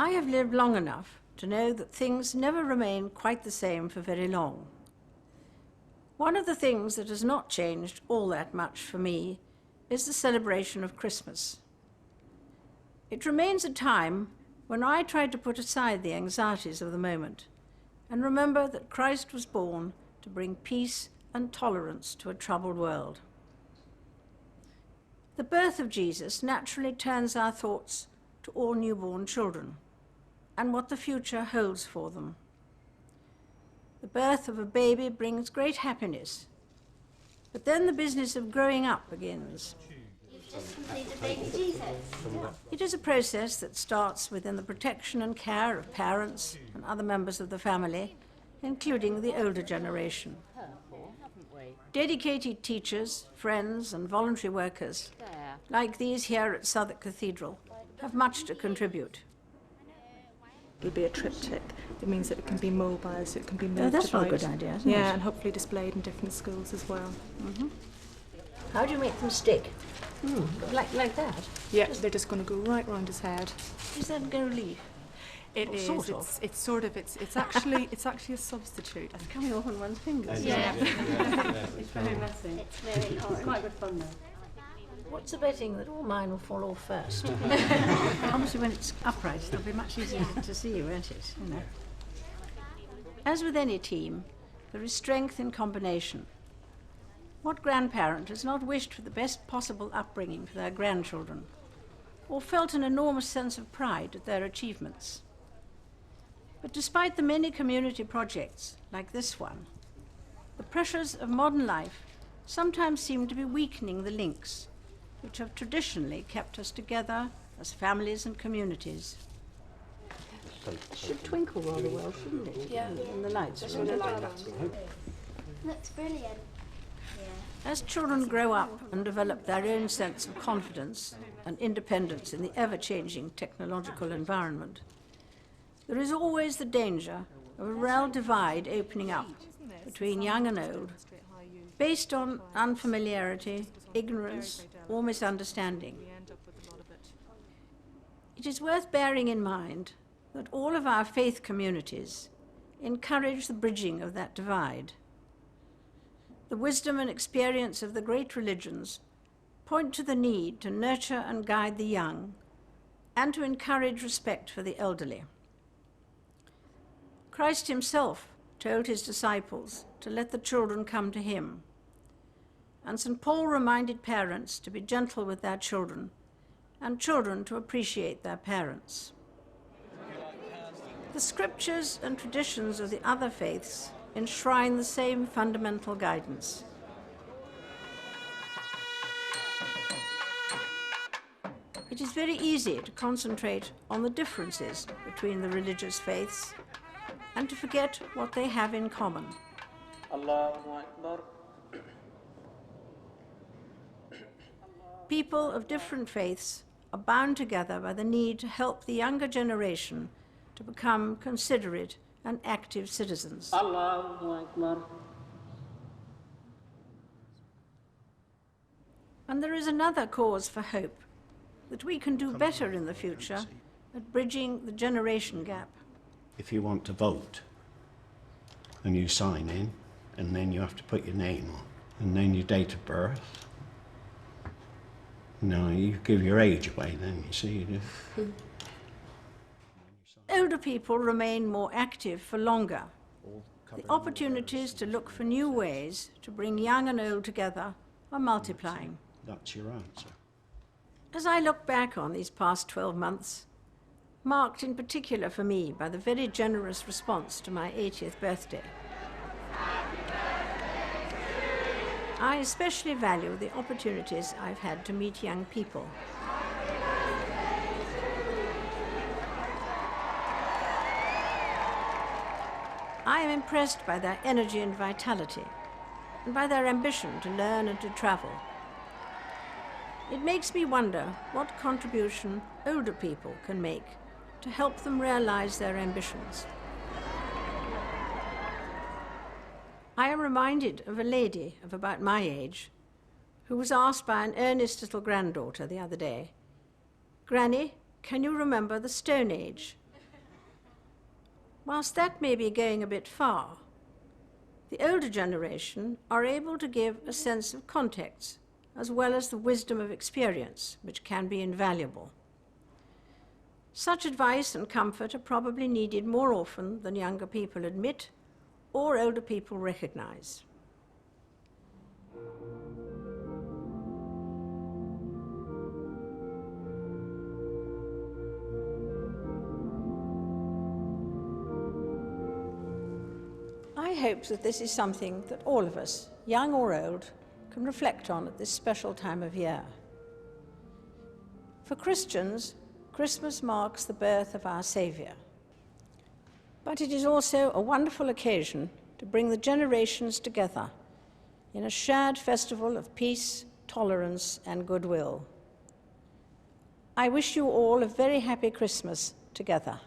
I have lived long enough to know that things never remain quite the same for very long. One of the things that has not changed all that much for me is the celebration of Christmas. It remains a time when I try to put aside the anxieties of the moment and remember that Christ was born to bring peace and tolerance to a troubled world. The birth of Jesus naturally turns our thoughts to all newborn children and what the future holds for them. The birth of a baby brings great happiness, but then the business of growing up begins. You've just completed baby Jesus. It is a process that starts within the protection and care of parents and other members of the family, including the older generation. Dedicated teachers, friends, and voluntary workers, like these here at Southwark Cathedral, have much to contribute. It'll be a triptych. It means that it can be mobile, so it can be moved about. That's not a good idea, isn't it? Yeah, and hopefully displayed in different schools as well. Mm-hmm. How do you make them stick? Like that? Yeah, they're just going to go right round his head. Is that gold leaf? It is. Sort of. It's actually a substitute. It's coming off on one's fingers. Yeah. It's very messy. It's very hard. It's quite good fun though. What's the betting that all mine will fall off first? Obviously, when it's upright, it'll be much easier to see, won't it? You know. As with any team, there is strength in combination. What grandparent has not wished for the best possible upbringing for their grandchildren, or felt an enormous sense of pride at their achievements? But despite the many community projects, like this one, the pressures of modern life sometimes seem to be weakening the links which have traditionally kept us together as families and communities. It should twinkle rather well, shouldn't it? Yeah. In the lights. Looks brilliant. As children grow up and develop their own sense of confidence and independence in the ever-changing technological environment, there is always the danger of a real divide opening up between young and old, based on unfamiliarity, ignorance, or misunderstanding. It is worth bearing in mind that all of our faith communities encourage the bridging of that divide. The wisdom and experience of the great religions point to the need to nurture and guide the young and to encourage respect for the elderly. Christ himself told his disciples to let the children come to him, and St. Paul reminded parents to be gentle with their children and children to appreciate their parents. The scriptures and traditions of the other faiths enshrine the same fundamental guidance. It is very easy to concentrate on the differences between the religious faiths and to forget what they have in common. Allahu Akbar. People of different faiths are bound together by the need to help the younger generation to become considerate and active citizens. Allahu Akbar. And there is another cause for hope, that we can do better in the future at bridging the generation gap. If you want to vote, and you sign in, and then you have to put your name on, and then your date of birth. No, you give your age away then, you see. Older people remain more active for longer. The opportunities to look for new ways to bring young and old together are multiplying. That's your answer. As I look back on these past 12 months, marked in particular for me by the very generous response to my 80th birthday, I especially value the opportunities I've had to meet young people. I am impressed by their energy and vitality, and by their ambition to learn and to travel. It makes me wonder what contribution older people can make to help them realize their ambitions. I am reminded of a lady of about my age who was asked by an earnest little granddaughter the other day, "Granny, can you remember the Stone Age?" Whilst that may be going a bit far, the older generation are able to give a sense of context as well as the wisdom of experience, which can be invaluable. Such advice and comfort are probably needed more often than younger people admit or older people recognize. I hope that this is something that all of us, young or old, can reflect on at this special time of year. For Christians, Christmas marks the birth of our Saviour. But it is also a wonderful occasion to bring the generations together in a shared festival of peace, tolerance, and goodwill. I wish you all a very happy Christmas together.